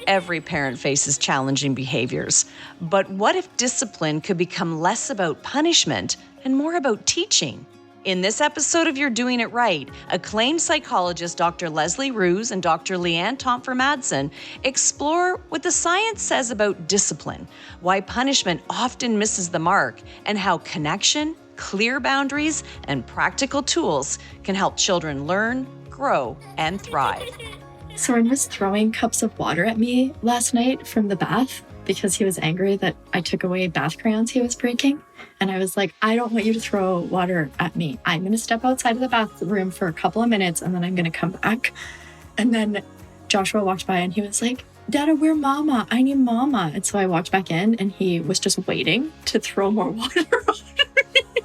Every parent faces challenging behaviors. But what if discipline could become less about punishment and more about teaching? In this episode of You're Doing It Right, acclaimed psychologist Dr. Leslie Roos and Dr. Leanne Tomfer-Madsen explore what the science says about discipline, why punishment often misses the mark, and how connection, clear boundaries, and practical tools can help children learn, grow, and thrive. Soren was throwing cups of water at me last night from the bath because he was angry that I took away bath crayons he was breaking. And I was like, I don't want you to throw water at me. I'm going to step outside of the bathroom for a couple of minutes and then I'm going to come back. And then Joshua walked by and he was like, Dada, where Mama? I need Mama. And so I walked back in and he was just waiting to throw more water on me.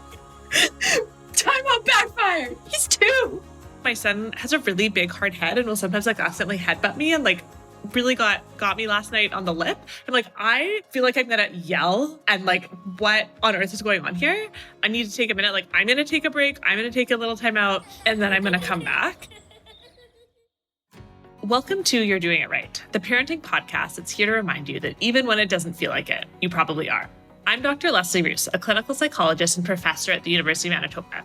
Time out backfired. He's 2. My son has a really big hard head and will sometimes accidentally headbutt me and really got me last night on the lip. I'm I feel like I'm gonna yell and what on earth is going on here? I need to take a minute. I'm gonna take a break. I'm gonna take a little time out and then I'm gonna come back. Welcome to You're Doing It Right, the parenting podcast that's here to remind you that even when it doesn't feel like it, you probably are. I'm Dr. Leslie Roos, a clinical psychologist and professor at the University of Manitoba.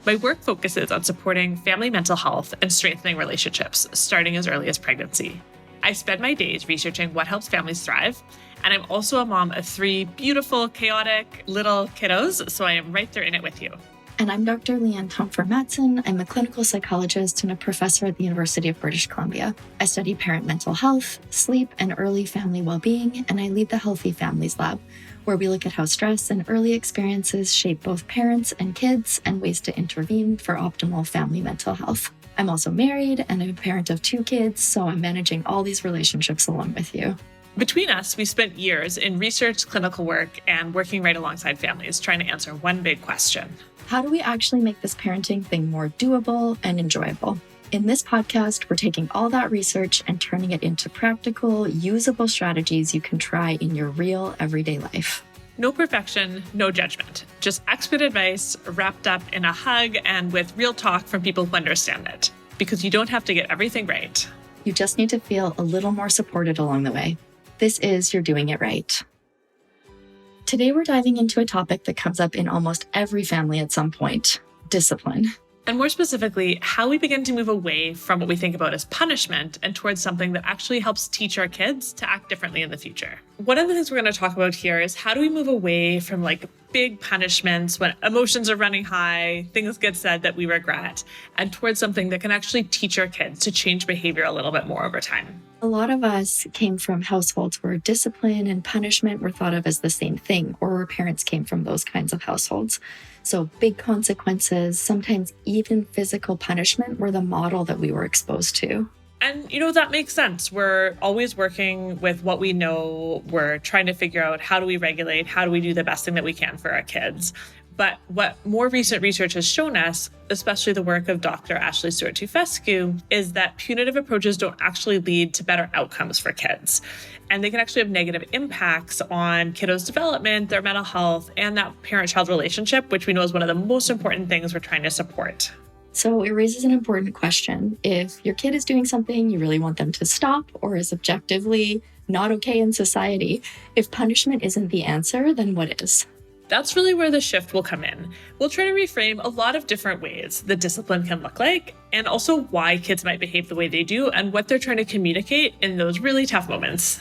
My work focuses on supporting family mental health and strengthening relationships, starting as early as pregnancy. I spend my days researching what helps families thrive, and I'm also a mom of 3 beautiful, chaotic little kiddos, so I am right there in it with you. And I'm Dr. Leanne Tomfer-Madsen. I'm a clinical psychologist and a professor at the University of British Columbia. I study parent mental health, sleep, and early family well-being, and I lead the Healthy Families Lab, where we look at how stress and early experiences shape both parents and kids and ways to intervene for optimal family mental health. I'm also married and I'm a parent of 2 kids, so I'm managing all these relationships along with you. Between us, we spent years in research, clinical work, and working right alongside families, trying to answer one big question. How do we actually make this parenting thing more doable and enjoyable? In this podcast, we're taking all that research and turning it into practical, usable strategies you can try in your real everyday life. No perfection, no judgment. Just expert advice wrapped up in a hug and with real talk from people who understand it. Because you don't have to get everything right. You just need to feel a little more supported along the way. This is You're Doing It Right. Today, we're diving into a topic that comes up in almost every family at some point: discipline. And more specifically, how we begin to move away from what we think about as punishment and towards something that actually helps teach our kids to act differently in the future. One of the things we're going to talk about here is how do we move away from big punishments when emotions are running high, things get said that we regret, and towards something that can actually teach our kids to change behavior a little bit more over time. A lot of us came from households where discipline and punishment were thought of as the same thing, or our parents came from those kinds of households. So big consequences, sometimes even physical punishment, were the model that we were exposed to. And, that makes sense. We're always working with what we know. We're trying to figure out how do we regulate, how do we do the best thing that we can for our kids. But what more recent research has shown us, especially the work of Dr. Ashley Stewart-Tufescu, is that punitive approaches don't actually lead to better outcomes for kids. And they can actually have negative impacts on kiddos' development, their mental health, and that parent-child relationship, which we know is one of the most important things we're trying to support. So it raises an important question. If your kid is doing something you really want them to stop or is objectively not okay in society, if punishment isn't the answer, then what is? That's really where the shift will come in. We'll try to reframe a lot of different ways that discipline can look like, and also why kids might behave the way they do and what they're trying to communicate in those really tough moments.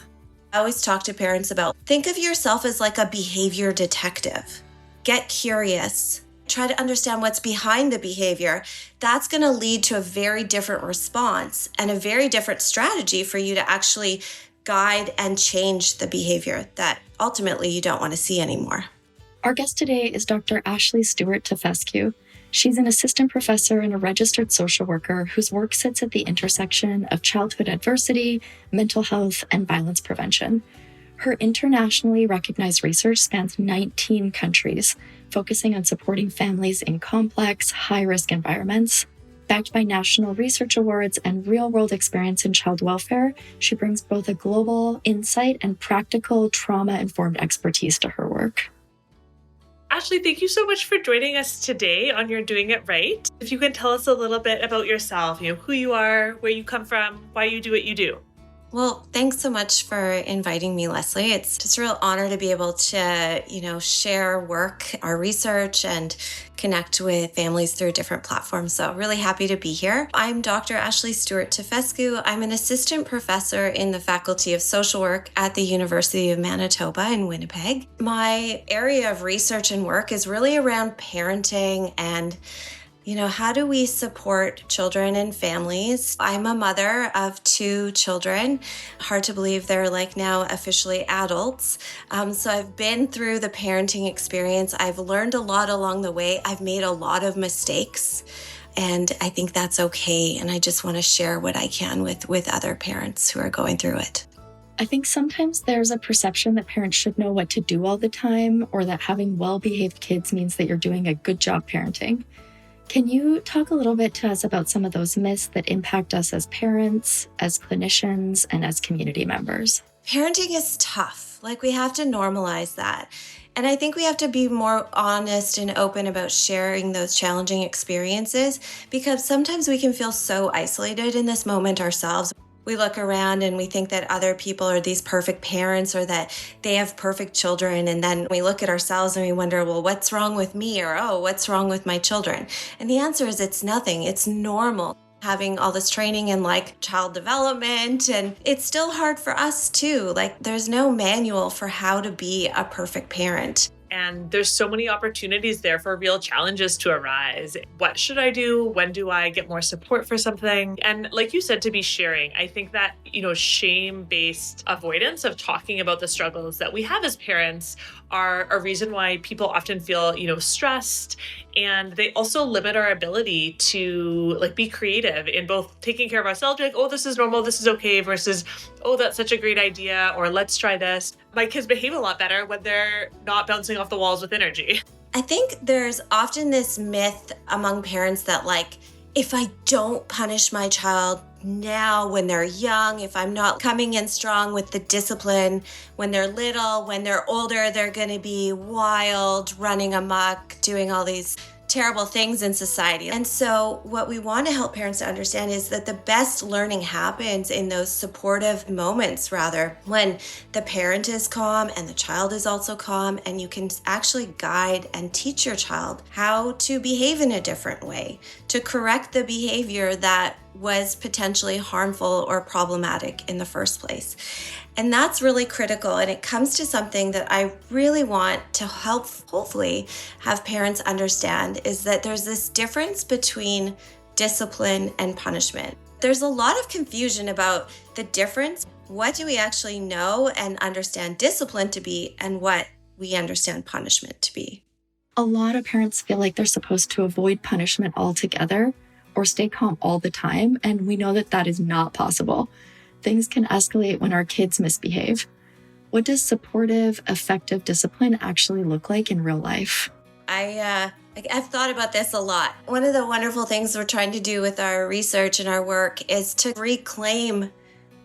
I always talk to parents about, think of yourself as like a behavior detective. Get curious. Try to understand what's behind the behavior. That's going to lead to a very different response and a very different strategy for you to actually guide and change the behavior that ultimately you don't want to see anymore. Our guest today is Dr. Ashley Stewart-Tufescu. She's an assistant professor and a registered social worker whose work sits at the intersection of childhood adversity, mental health, and violence prevention. Her internationally recognized research spans 19 countries, focusing on supporting families in complex, high-risk environments. Backed by national research awards and real-world experience in child welfare, she brings both a global insight and practical trauma-informed expertise to her work. Ashley, thank you so much for joining us today on You're Doing It Right. If you can tell us a little bit about yourself, who you are, where you come from, why you do what you do. Well, thanks so much for inviting me, Leslie. It's just a real honor to be able to, share work, our research, and connect with families through different platforms. So really happy to be here. I'm Dr. Ashley Stewart-Tefescu. I'm an assistant professor in the Faculty of Social Work at the University of Manitoba in Winnipeg. My area of research and work is really around parenting and how do we support children and families? I'm a mother of 2 children. Hard to believe they're now officially adults. So I've been through the parenting experience. I've learned a lot along the way. I've made a lot of mistakes, and I think that's okay. And I just want to share what I can with other parents who are going through it. I think sometimes there's a perception that parents should know what to do all the time, or that having well-behaved kids means that you're doing a good job parenting. Can you talk a little bit to us about some of those myths that impact us as parents, as clinicians, and as community members? Parenting is tough. We have to normalize that. And I think we have to be more honest and open about sharing those challenging experiences, because sometimes we can feel so isolated in this moment ourselves. We look around and we think that other people are these perfect parents or that they have perfect children. And then we look at ourselves and we wonder, well, what's wrong with me? Or, oh, what's wrong with my children? And the answer is it's nothing. It's normal. Having all this training in child development, and it's still hard for us too. There's no manual for how to be a perfect parent. And there's so many opportunities there for real challenges to arise. What should I do? When do I get more support for something? And like you said, to be sharing, I think that, shame-based avoidance of talking about the struggles that we have as parents are a reason why people often feel, stressed. And they also limit our ability to be creative in both taking care of ourselves, oh, this is normal, this is okay, versus, oh, that's such a great idea, or let's try this. My kids behave a lot better when they're not bouncing off the walls with energy. I think there's often this myth among parents that if I don't punish my child now when they're young, if I'm not coming in strong with the discipline when they're little, when they're older, they're going to be wild, running amok, doing all these terrible things in society. And so what we want to help parents to understand is that the best learning happens in those supportive moments, rather, when the parent is calm and the child is also calm, and you can actually guide and teach your child how to behave in a different way, to correct the behavior that was potentially harmful or problematic in the first place. And that's really critical. And it comes to something that I really want to help, hopefully, have parents understand, is that there's this difference between discipline and punishment. There's a lot of confusion about the difference. What do we actually know and understand discipline to be, and what we understand punishment to be? A lot of parents feel like they're supposed to avoid punishment altogether or stay calm all the time. And we know that that is not possible. Things can escalate when our kids misbehave. What does supportive, effective discipline actually look like in real life? I've thought about this a lot. One of the wonderful things we're trying to do with our research and our work is to reclaim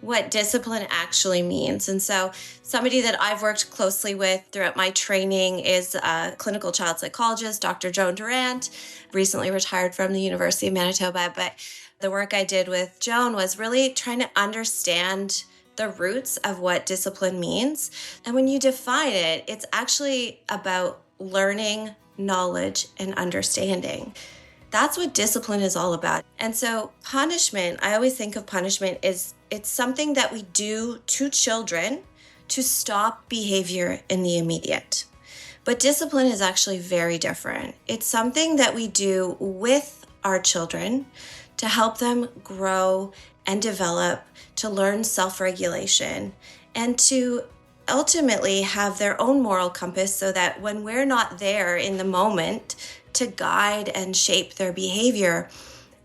what discipline actually means. And so somebody that I've worked closely with throughout my training is a clinical child psychologist, Dr. Joan Durant, recently retired from the University of Manitoba. But the work I did with Joan was really trying to understand the roots of what discipline means. And when you define it, it's actually about learning, knowledge, and understanding. That's what discipline is all about. And so punishment, I always think of punishment as it's something that we do to children to stop behavior in the immediate. But discipline is actually very different. It's something that we do with our children to help them grow and develop, to learn self-regulation, and to ultimately have their own moral compass so that when we're not there in the moment to guide and shape their behavior,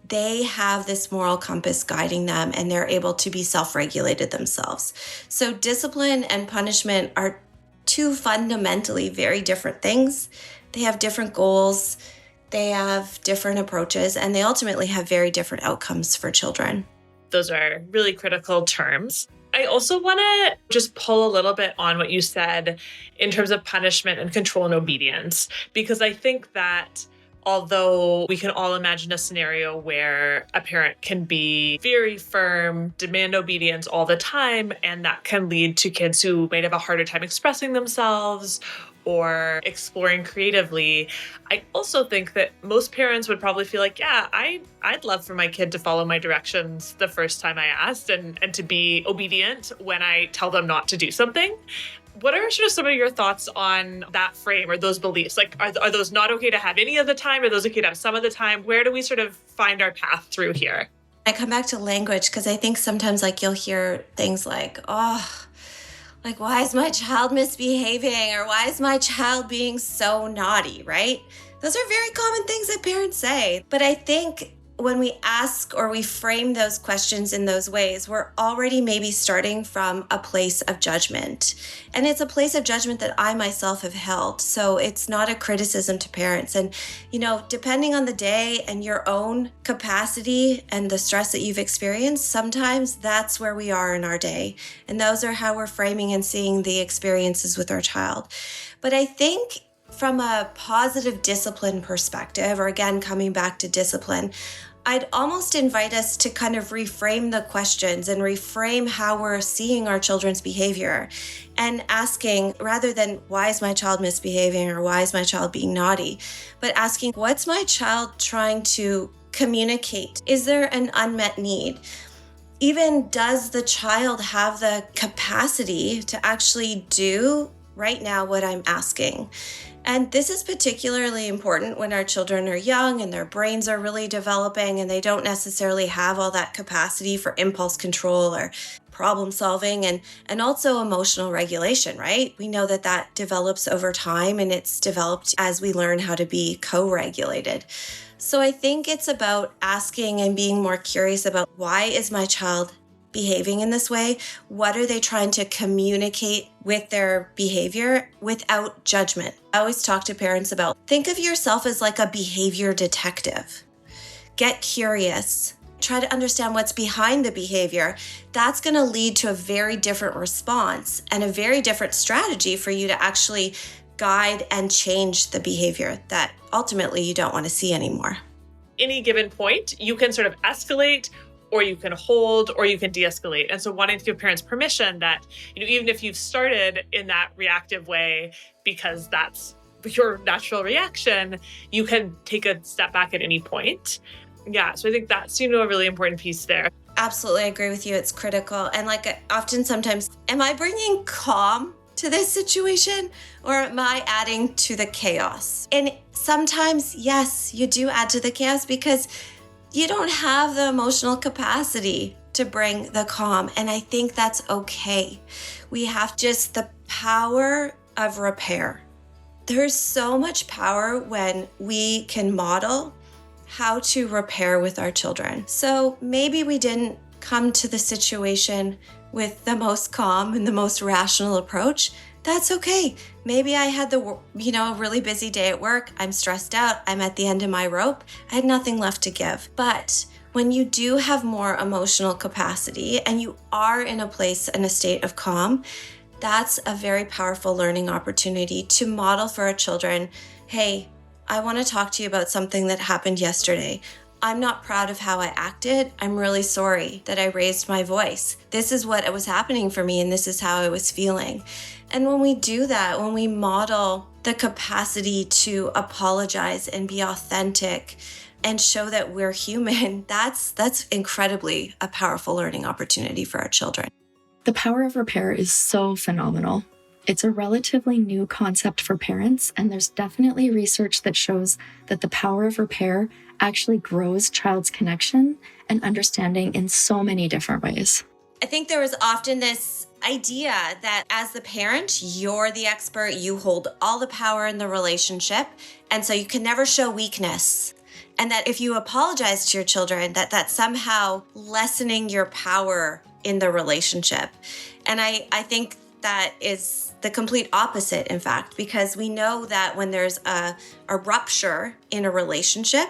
they have this moral compass guiding them and they're able to be self-regulated themselves. So discipline and punishment are two fundamentally very different things. They have different goals, they have different approaches, and they ultimately have very different outcomes for children. Those are really critical terms. I also want to just pull a little bit on what you said in terms of punishment and control and obedience, because I think that Although we can all imagine a scenario where a parent can be very firm, demand obedience all the time, and that can lead to kids who might have a harder time expressing themselves or exploring creatively. I also think that most parents would probably feel like, yeah, I'd love for my kid to follow my directions the first time I asked and to be obedient when I tell them not to do something. What are sort of some of your thoughts on that frame or those beliefs? Like, are those not okay to have any of the time? Are those okay to have some of the time? Where do we sort of find our path through here? I come back to language because I think sometimes like you'll hear things like, oh, like, why is my child misbehaving? Or why is my child being so naughty, right? Those are very common things that parents say. But I think when we ask or we frame those questions in those ways, we're already maybe starting from a place of judgment. And it's a place of judgment that I myself have held. So it's not a criticism to parents. And, depending on the day and your own capacity and the stress that you've experienced, sometimes that's where we are in our day. And those are how we're framing and seeing the experiences with our child. But I think from a positive discipline perspective, or again, coming back to discipline, I'd almost invite us to kind of reframe the questions and reframe how we're seeing our children's behavior and asking, rather than why is my child misbehaving or why is my child being naughty, but asking, what's my child trying to communicate? Is there an unmet need? Even does the child have the capacity to actually do right now what I'm asking? And this is particularly important when our children are young and their brains are really developing and they don't necessarily have all that capacity for impulse control or problem solving and also emotional regulation, right? We know that develops over time and it's developed as we learn how to be co-regulated. So I think it's about asking and being more curious about, why is my child behaving in this way? What are they trying to communicate with their behavior without judgment? I always talk to parents about, think of yourself as like a behavior detective. Get curious. Try to understand what's behind the behavior. That's going to lead to a very different response and a very different strategy for you to actually guide and change the behavior that ultimately you don't want to see anymore. Any given point, you can sort of escalate, or you can hold, or you can de-escalate. And so wanting to give parents permission that, even if you've started in that reactive way, because that's your natural reaction, you can take a step back at any point. Yeah, so I think that's, a really important piece there. Absolutely, I agree with you. It's critical. And often sometimes, am I bringing calm to this situation or am I adding to the chaos? And sometimes, yes, you do add to the chaos because you don't have the emotional capacity to bring the calm. And I think that's okay. We have just the power of repair. There's so much power when we can model how to repair with our children. So maybe we didn't come to the situation with the most calm and the most rational approach. That's okay. Maybe I had a really busy day at work. I'm stressed out. I'm at the end of my rope. I had nothing left to give. But when you do have more emotional capacity and you are in a place, in a state of calm, that's a very powerful learning opportunity to model for our children. Hey, I want to talk to you about something that happened yesterday. I'm not proud of how I acted. I'm really sorry that I raised my voice. This is what was happening for me and this is how I was feeling. And when we do that, when we model the capacity to apologize and be authentic and show that we're human, that's incredibly a powerful learning opportunity for our children. The power of repair is so phenomenal. It's a relatively new concept for parents, and there's definitely research that shows that the power of repair actually grows child's connection and understanding in so many different ways. I think there was often this idea that as the parent, you're the expert, you hold all the power in the relationship, and so you can never show weakness. And that if you apologize to your children, that's somehow lessening your power in the relationship. And I think that is the complete opposite, in fact, because we know that when there's a rupture in a relationship,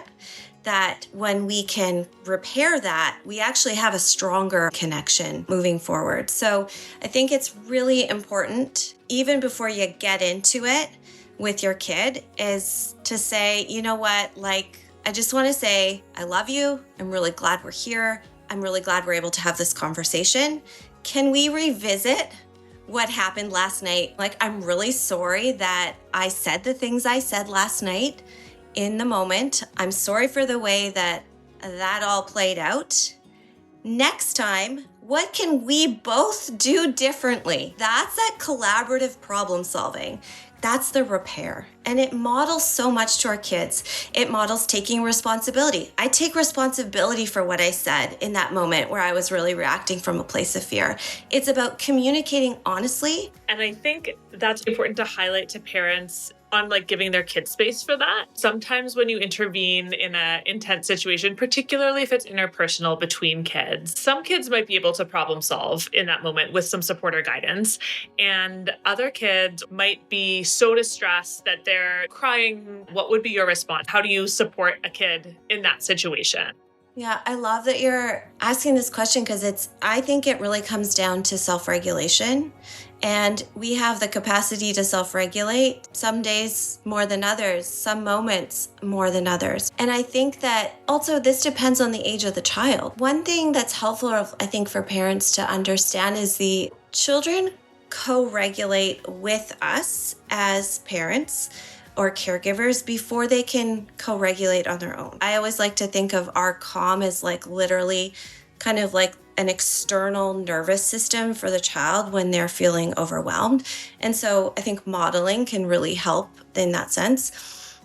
that when we can repair that, we actually have a stronger connection moving forward. So I think it's really important, even before you get into it, with your kid is to say, you know what, like, I just want to say, I love you. I'm really glad we're here. I'm really glad we're able to have this conversation. Can we revisit what happened last night? Like, I'm really sorry that I said the things I said last night in the moment. I'm sorry for the way that all played out. Next time, what can we both do differently? That's that collaborative problem solving. That's the repair. And it models so much to our kids. It models taking responsibility. I take responsibility for what I said in that moment where I was really reacting from a place of fear. It's about communicating honestly. And I think that's important to highlight to parents on like giving their kids space for that. Sometimes when you intervene in an intense situation, particularly if it's interpersonal between kids, some kids might be able to problem solve in that moment with some support or guidance. And other kids might be so distressed that they're crying. What would be your response? How do you support a kid in that situation? Yeah, I love that you're asking this question because I think it really comes down to self-regulation. And we have the capacity to self-regulate some days more than others, some moments more than others. And I think that also this depends on the age of the child. One thing that's helpful, I think, for parents to understand is the children co-regulate with us as parents or caregivers before they can co-regulate on their own. I always like to think of our calm as like literally kind of like an external nervous system for the child when they're feeling overwhelmed. And so I think modeling can really help in that sense.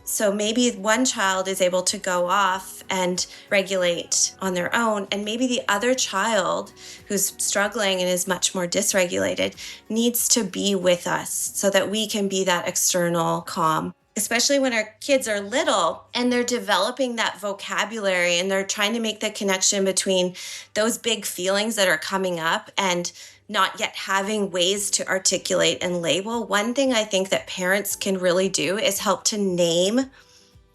So maybe one child is able to go off and regulate on their own, and maybe the other child who's struggling and is much more dysregulated needs to be with us so that we can be that external calm. Especially when our kids are little and they're developing that vocabulary and they're trying to make the connection between those big feelings that are coming up and not yet having ways to articulate and label. One thing I think that parents can really do is help to name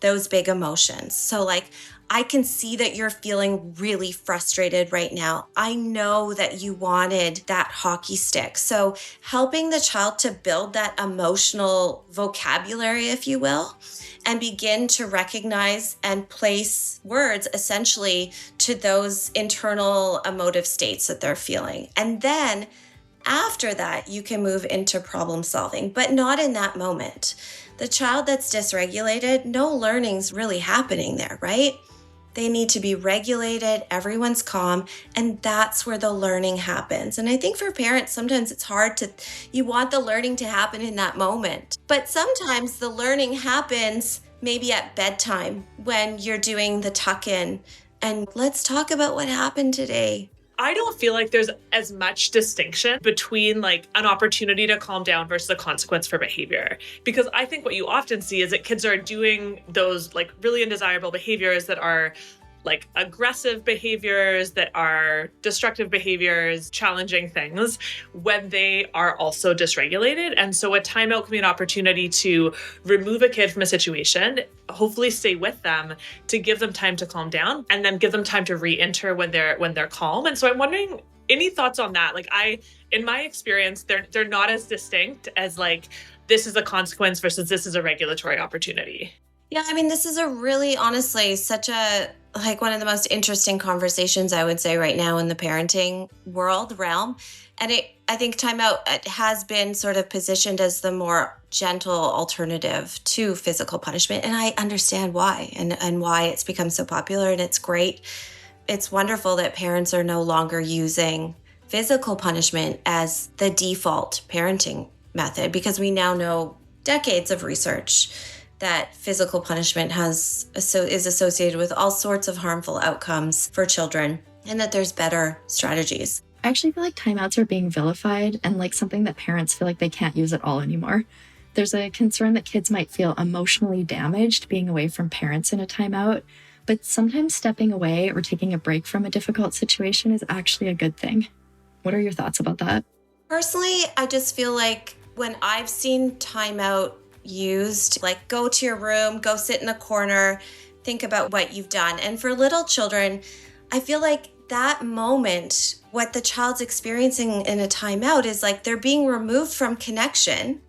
those big emotions. So like, I can see that you're feeling really frustrated right now. I know that you wanted that hockey stick. So helping the child to build that emotional vocabulary, if you will, and begin to recognize and place words essentially to those internal emotive states that they're feeling. And then after that, you can move into problem solving, but not in that moment. The child that's dysregulated, no learning's really happening there, right? They need to be regulated, everyone's calm, and that's where the learning happens. And I think for parents, sometimes it's hard you want the learning to happen in that moment. But sometimes the learning happens maybe at bedtime when you're doing the tuck-in and let's talk about what happened today. I don't feel like there's as much distinction between like an opportunity to calm down versus a consequence for behavior. Because I think what you often see is that kids are doing those like really undesirable behaviors that are like aggressive behaviors, that are destructive behaviors, challenging things when they are also dysregulated. And so a timeout can be an opportunity to remove a kid from a situation, hopefully stay with them to give them time to calm down and then give them time to re-enter when they're calm. And so I'm wondering, any thoughts on that? Like in my experience, they're not as distinct as like, this is a consequence versus this is a regulatory opportunity. Yeah, I mean, this is a really, honestly, such a, like one of the most interesting conversations I would say right now in the parenting realm. And I think timeout has been sort of positioned as the more gentle alternative to physical punishment. And I understand why and why it's become so popular, and it's great. It's wonderful that parents are no longer using physical punishment as the default parenting method, because we now know decades of research that physical punishment is associated with all sorts of harmful outcomes for children, and that there's better strategies. I actually feel like timeouts are being vilified and like something that parents feel like they can't use at all anymore. There's a concern that kids might feel emotionally damaged being away from parents in a timeout, but sometimes stepping away or taking a break from a difficult situation is actually a good thing. What are your thoughts about that? Personally, I just feel like when I've seen timeout used, like go to your room, go sit in a corner, think about what you've done. And for little children, I feel like that moment, what the child's experiencing in a timeout is like they're being removed from connection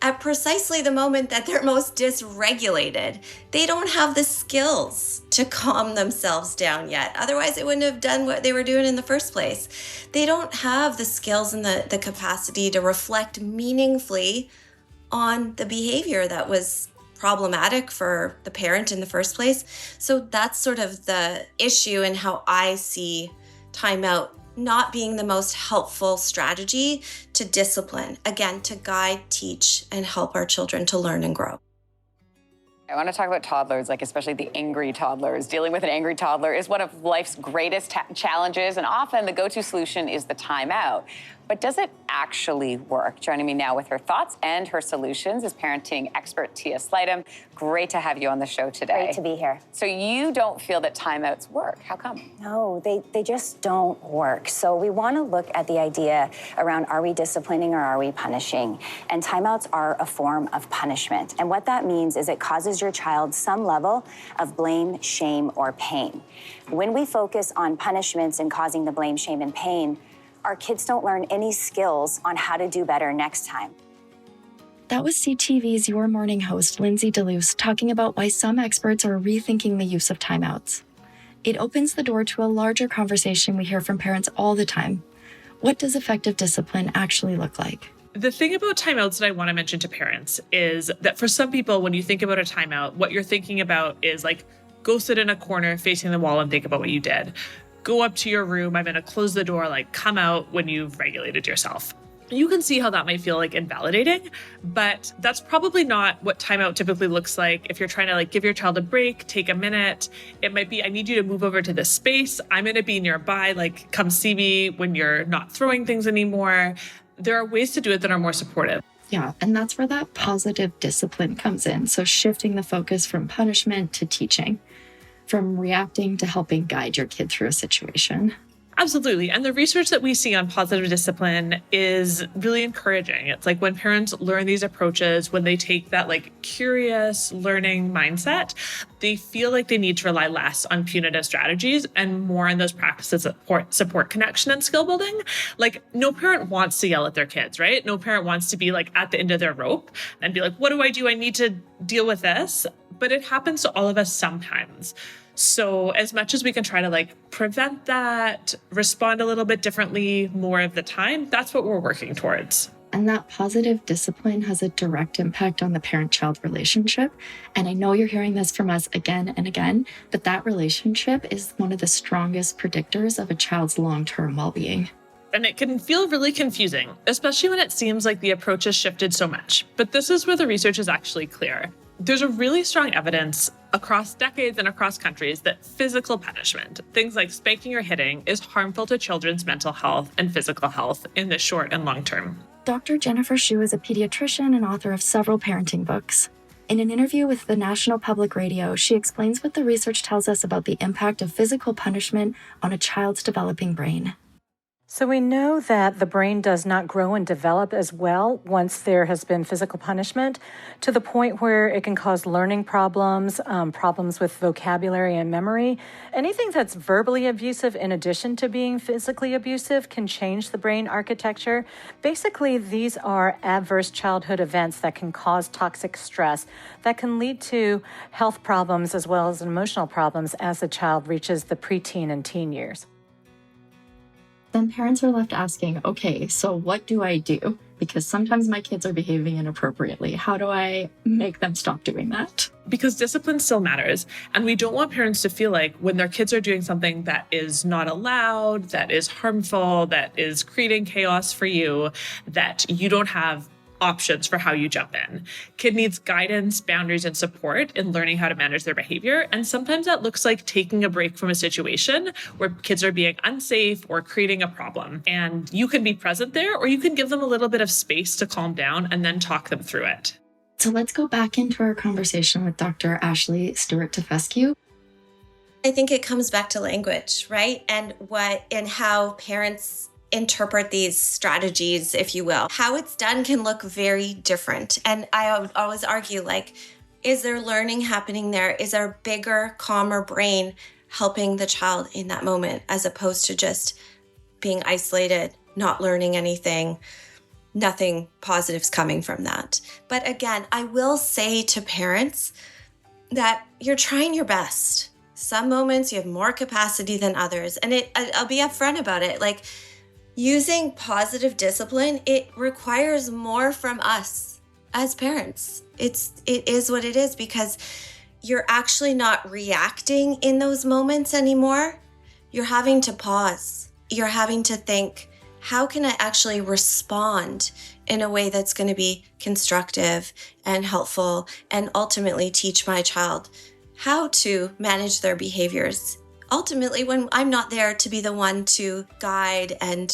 at precisely the moment that they're most dysregulated. They don't have the skills to calm themselves down yet. Otherwise, they wouldn't have done what they were doing in the first place. They don't have the skills and the capacity to reflect meaningfully on the behavior that was problematic for the parent in the first place. So that's sort of the issue in how I see timeout not being the most helpful strategy to discipline, again, to guide, teach, and help our children to learn and grow. I want to talk about toddlers, like especially the angry toddlers. Dealing with an angry toddler is one of life's greatest challenges, and often the go-to solution is the timeout. But does it actually work? Joining me now with her thoughts and her solutions is parenting expert Tia Slightum. Great to have you on the show today. Great to be here. So you don't feel that timeouts work. How come? No, they just don't work. So we want to look at the idea around, are we disciplining or are we punishing? And timeouts are a form of punishment. And what that means is it causes your child some level of blame, shame, or pain. When we focus on punishments and causing the blame, shame, and pain, our kids don't learn any skills on how to do better next time. That was CTV's Your Morning host, Lindsay DeLuce, talking about why some experts are rethinking the use of timeouts. It opens the door to a larger conversation we hear from parents all the time. What does effective discipline actually look like? The thing about timeouts that I want to mention to parents is that for some people, when you think about a timeout, what you're thinking about is like, go sit in a corner facing the wall and think about what you did. Go up to your room, I'm going to close the door, like come out when you've regulated yourself. You can see how that might feel like invalidating, but that's probably not what timeout typically looks like. If you're trying to like give your child a break, take a minute, it might be, I need you to move over to this space. I'm going to be nearby, like come see me when you're not throwing things anymore. There are ways to do it that are more supportive. Yeah, and that's where that positive discipline comes in. So shifting the focus from punishment to teaching, from reacting to helping guide your kid through a situation. Absolutely. And the research that we see on positive discipline is really encouraging. It's like when parents learn these approaches, when they take that like curious learning mindset, they feel like they need to rely less on punitive strategies and more on those practices that support connection and skill building. Like no parent wants to yell at their kids, right? No parent wants to be like at the end of their rope and be like, what do? I need to deal with this. But it happens to all of us sometimes. So as much as we can try to like prevent that, respond a little bit differently more of the time, that's what we're working towards. And that positive discipline has a direct impact on the parent-child relationship. And I know you're hearing this from us again and again, but that relationship is one of the strongest predictors of a child's long-term well-being. And it can feel really confusing, especially when it seems like the approach has shifted so much. But this is where the research is actually clear. There's a really strong evidence across decades and across countries that physical punishment, things like spanking or hitting, is harmful to children's mental health and physical health in the short and long term. Dr. Jennifer Shu is a pediatrician and author of several parenting books. In an interview with the National Public Radio, she explains what the research tells us about the impact of physical punishment on a child's developing brain. So we know that the brain does not grow and develop as well once there has been physical punishment, to the point where it can cause learning problems, problems with vocabulary and memory. Anything that's verbally abusive in addition to being physically abusive can change the brain architecture. Basically, these are adverse childhood events that can cause toxic stress that can lead to health problems as well as emotional problems as the child reaches the preteen and teen years. Then parents are left asking, okay, so what do I do? Because sometimes my kids are behaving inappropriately. How do I make them stop doing that? Because discipline still matters. And we don't want parents to feel like when their kids are doing something that is not allowed, that is harmful, that is creating chaos for you, that you don't have options for how you jump in. Kid needs guidance, boundaries, and support in learning how to manage their behavior. And sometimes that looks like taking a break from a situation where kids are being unsafe or creating a problem. And you can be present there, or you can give them a little bit of space to calm down and then talk them through it. So let's go back into our conversation with Dr. Ashley Stewart-Tefescu. I think it comes back to language, right? And how parents interpret these strategies, if you will. How it's done can look very different. And I always argue, like, is there learning happening there? Is there a bigger, calmer brain helping the child in that moment, as opposed to just being isolated, not learning anything? nothing positive's coming from that. But again, I will say to parents that you're trying your best. Some moments you have more capacity than others. And I'll be upfront about it. Like, using positive discipline, it requires more from us as parents. It is what it is, because you're actually not reacting in those moments anymore. You're having to pause. You're having to think, how can I actually respond in a way that's going to be constructive and helpful and ultimately teach my child how to manage their behaviors? Ultimately, when I'm not there to be the one to guide and,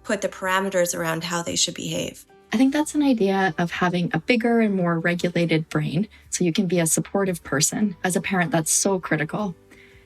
put the parameters around how they should behave. I think that's an idea of having a bigger and more regulated brain so you can be a supportive person. As a parent, that's so critical.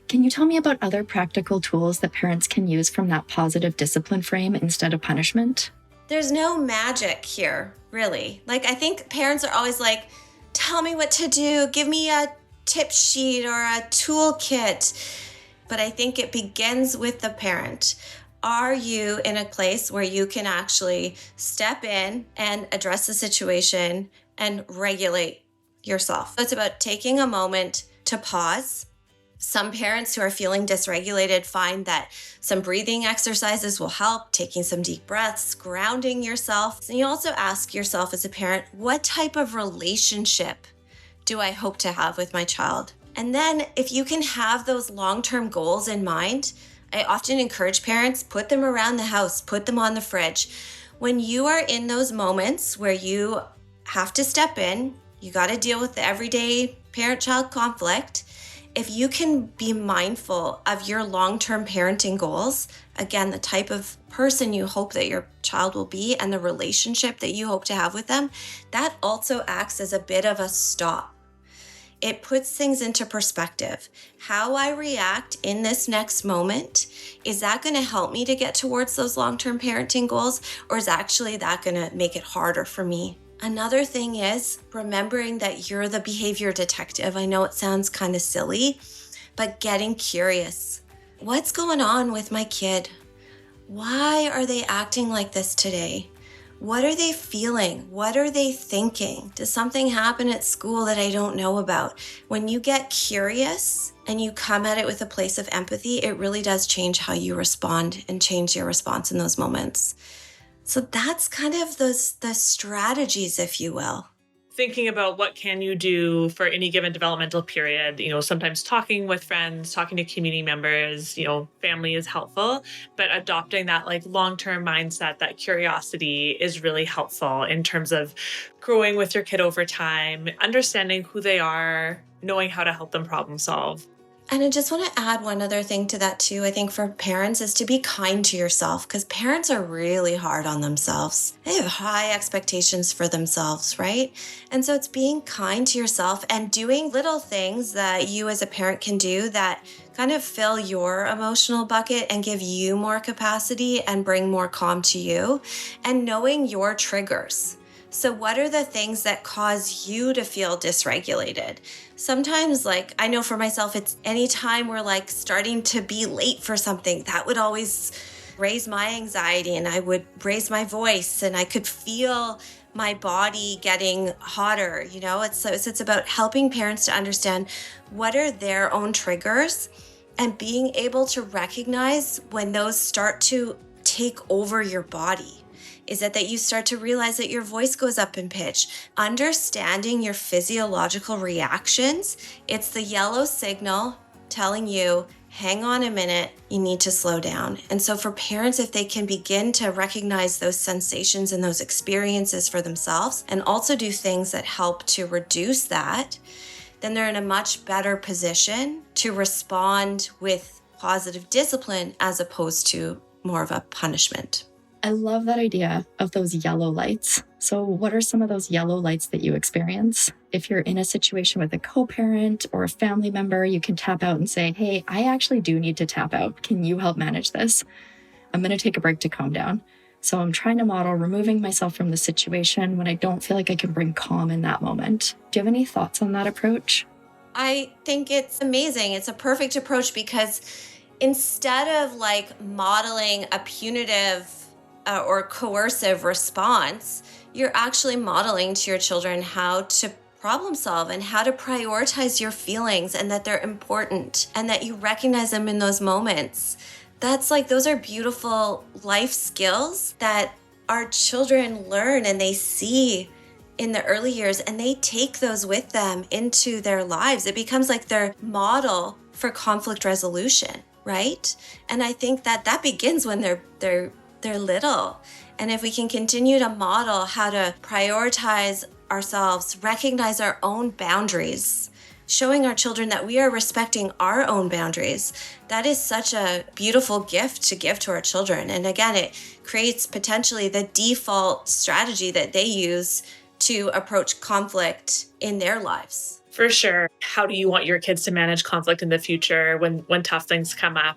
Can you tell me about other practical tools that parents can use from that positive discipline frame instead of punishment? There's no magic here, really. Like, I think parents are always like, tell me what to do, give me a tip sheet or a toolkit. But I think it begins with the parent. Are you in a place where you can actually step in and address the situation and regulate yourself? It's about taking a moment to pause. Some parents who are feeling dysregulated find that some breathing exercises will help, taking some deep breaths, grounding yourself. And you also ask yourself as a parent, what type of relationship do I hope to have with my child? And then if you can have those long-term goals in mind, I often encourage parents, put them around the house, put them on the fridge. When you are in those moments where you have to step in, you got to deal with the everyday parent-child conflict. If you can be mindful of your long-term parenting goals, again, the type of person you hope that your child will be and the relationship that you hope to have with them, that also acts as a bit of a stop. It puts things into perspective. How I react in this next moment, is that going to help me to get towards those long-term parenting goals, or is actually that going to make it harder for me? Another thing is remembering that you're the behavior detective. I know it sounds kind of silly, but getting curious. What's going on with my kid? Why are they acting like this today? What are they feeling? What are they thinking? Does something happen at school that I don't know about? When you get curious and you come at it with a place of empathy, it really does change how you respond and change your response in those moments. So that's kind of the strategies, if you will. Thinking about what can you do for any given developmental period, sometimes talking with friends, talking to community members, family is helpful, but adopting that long-term mindset, that curiosity is really helpful in terms of growing with your kid over time, understanding who they are, knowing how to help them problem solve. And I just want to add one other thing to that too, I think for parents, is to be kind to yourself, because parents are really hard on themselves. They have high expectations for themselves, right? And so it's being kind to yourself and doing little things that you as a parent can do that kind of fill your emotional bucket and give you more capacity and bring more calm to you, and knowing your triggers. So what are the things that cause you to feel dysregulated? Sometimes, I know for myself, it's anytime we're starting to be late for something, that would always raise my anxiety, and I would raise my voice, and I could feel my body getting hotter. It's about helping parents to understand what are their own triggers and being able to recognize when those start to take over your body. Is that you start to realize that your voice goes up in pitch. Understanding your physiological reactions, it's the yellow signal telling you, hang on a minute, you need to slow down. And so for parents, if they can begin to recognize those sensations and those experiences for themselves, and also do things that help to reduce that, then they're in a much better position to respond with positive discipline as opposed to more of a punishment. I love that idea of those yellow lights. So what are some of those yellow lights that you experience? If you're in a situation with a co-parent or a family member, you can tap out and say, hey, I actually do need to tap out. Can you help manage this? I'm going to take a break to calm down. So I'm trying to model removing myself from the situation when I don't feel like I can bring calm in that moment. Do you have any thoughts on that approach? I think it's amazing. It's a perfect approach, because instead of modeling a punitive or coercive response, you're actually modeling to your children how to problem solve and how to prioritize your feelings, and that they're important and that you recognize them in those moments. Those are beautiful life skills that our children learn and they see in the early years, and they take those with them into their lives. It becomes like their model for conflict resolution, right? And I think that begins when they're little. And if we can continue to model how to prioritize ourselves, recognize our own boundaries, showing our children that we are respecting our own boundaries, that is such a beautiful gift to give to our children. And again, it creates potentially the default strategy that they use to approach conflict in their lives. For sure. How do you want your kids to manage conflict in the future when tough things come up?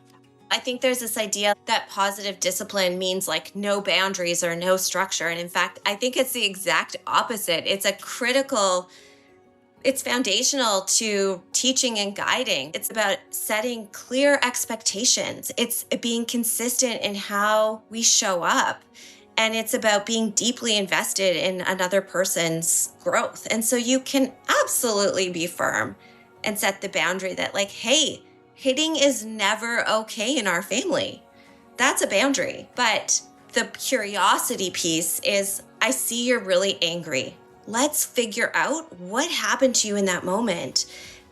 I think there's this idea that positive discipline means like no boundaries or no structure. And in fact, I think it's the exact opposite. It's foundational to teaching and guiding. It's about setting clear expectations. It's being consistent in how we show up. And it's about being deeply invested in another person's growth. And so you can absolutely be firm and set the boundary that like, hey, hitting is never okay in our family. That's a boundary. But the curiosity piece is, I see you're really angry. Let's figure out what happened to you in that moment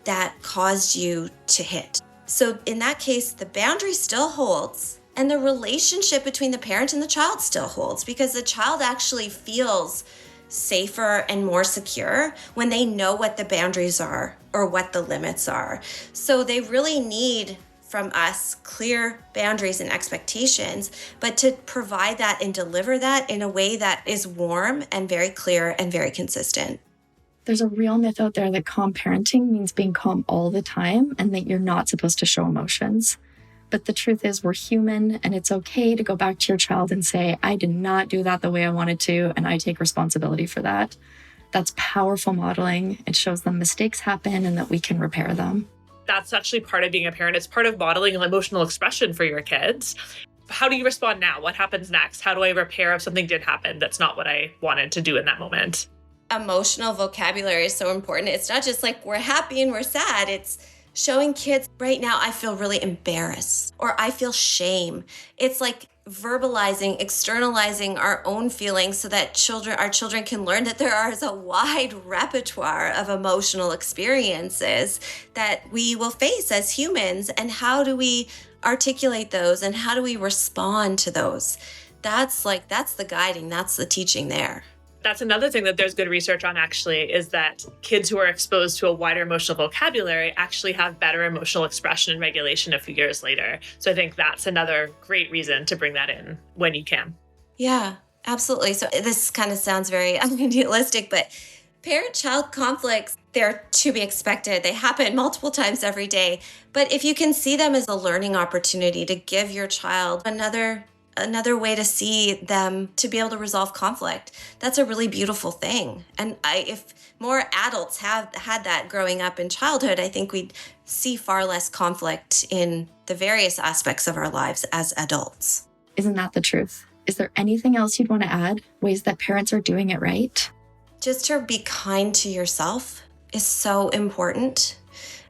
that caused you to hit. So in that case, the boundary still holds, and the relationship between the parent and the child still holds, because the child actually feels safer and more secure when they know what the boundaries are or what the limits are. So they really need from us clear boundaries and expectations, but to provide that and deliver that in a way that is warm and very clear and very consistent. There's a real myth out there that calm parenting means being calm all the time and that you're not supposed to show emotions. But the truth is we're human, and it's okay to go back to your child and say, I did not do that the way I wanted to, and I take responsibility for that. That's powerful modeling. It shows them mistakes happen and that we can repair them. That's actually part of being a parent. It's part of modeling an emotional expression for your kids. How do you respond now? What happens next? How do I repair if something did happen that's not what I wanted to do in that moment? Emotional vocabulary is so important. It's not just like we're happy and we're sad. It's showing kids, right now, I feel really embarrassed, or I feel shame. It's like verbalizing, externalizing our own feelings so that our children can learn that there is a wide repertoire of emotional experiences that we will face as humans. And how do we articulate those, and how do we respond to those? That's the guiding, that's the teaching there. That's another thing that there's good research on, actually, is that kids who are exposed to a wider emotional vocabulary actually have better emotional expression and regulation a few years later. So I think that's another great reason to bring that in when you can. Yeah, absolutely. So this kind of sounds very idealistic, but parent-child conflicts, they're to be expected. They happen multiple times every day. But if you can see them as a learning opportunity to give your child another way to see them to be able to resolve conflict, that's a really beautiful thing. And if more adults have had that growing up in childhood, I think we'd see far less conflict in the various aspects of our lives as adults. Isn't that the truth? Is there anything else you'd want to add? Ways that parents are doing it right? Just to be kind to yourself is so important.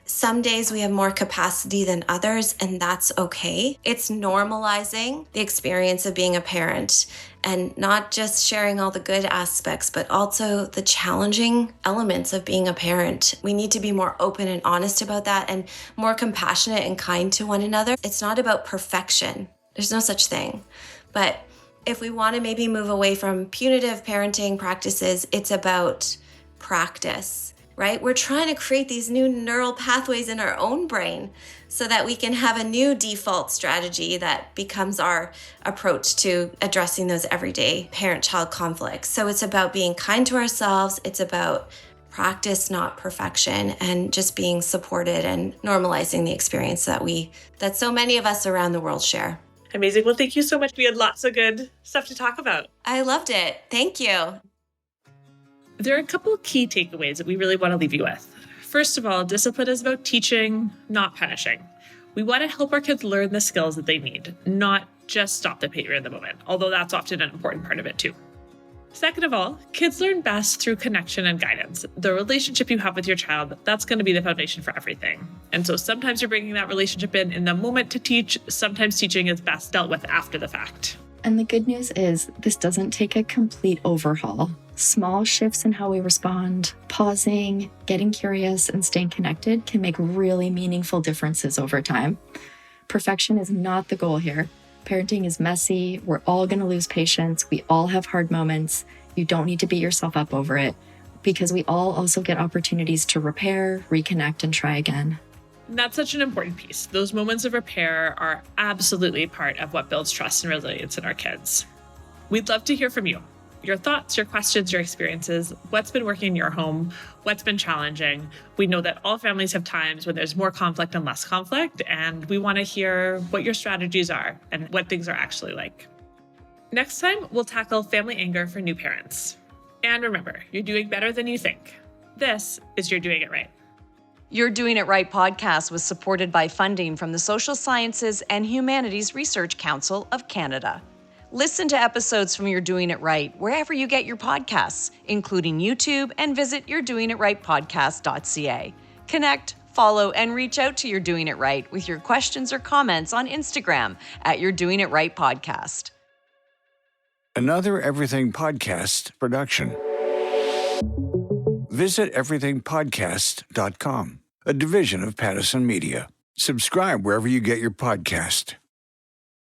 Some days we have more capacity than others, and that's okay. It's normalizing the experience of being a parent and not just sharing all the good aspects, but also the challenging elements of being a parent. We need to be more open and honest about that and more compassionate and kind to one another. It's not about perfection. There's no such thing. But if we want to maybe move away from punitive parenting practices, it's about practice. Right? We're trying to create these new neural pathways in our own brain so that we can have a new default strategy that becomes our approach to addressing those everyday parent-child conflicts. So it's about being kind to ourselves. It's about practice, not perfection, and just being supported and normalizing the experience that so many of us around the world share. Amazing. Well, thank you so much. We had lots of good stuff to talk about. I loved it. Thank you. There are a couple of key takeaways that we really want to leave you with. First of all, discipline is about teaching, not punishing. We want to help our kids learn the skills that they need, not just stop the behavior in the moment, although that's often an important part of it too. Second of all, kids learn best through connection and guidance. The relationship you have with your child, that's going to be the foundation for everything. And so sometimes you're bringing that relationship in the moment to teach. Sometimes teaching is best dealt with after the fact. And the good news is this doesn't take a complete overhaul. Small shifts in how we respond, pausing, getting curious, and staying connected can make really meaningful differences over time. Perfection is not the goal here. Parenting is messy. We're all going to lose patience. We all have hard moments. You don't need to beat yourself up over it, because we all also get opportunities to repair, reconnect, and try again. And that's such an important piece. Those moments of repair are absolutely part of what builds trust and resilience in our kids. We'd love to hear from you. Your thoughts, your questions, your experiences, what's been working in your home, what's been challenging. We know that all families have times when there's more conflict and less conflict, and we want to hear what your strategies are and what things are actually like. Next time, we'll tackle family anger for new parents. And remember, you're doing better than you think. This is You're Doing It Right. You're Doing It Right podcast was supported by funding from the Social Sciences and Humanities Research Council of Canada. Listen to episodes from You're Doing It Right wherever you get your podcasts, including YouTube, and visit yourdoingitRightpodcast.ca. Connect, follow, and reach out to You're Doing It Right with your questions or comments on Instagram at You're Doing It Right Podcast. Another Everything Podcast production. Visit everythingpodcast.com, a division of Pattison Media. Subscribe wherever you get your podcast.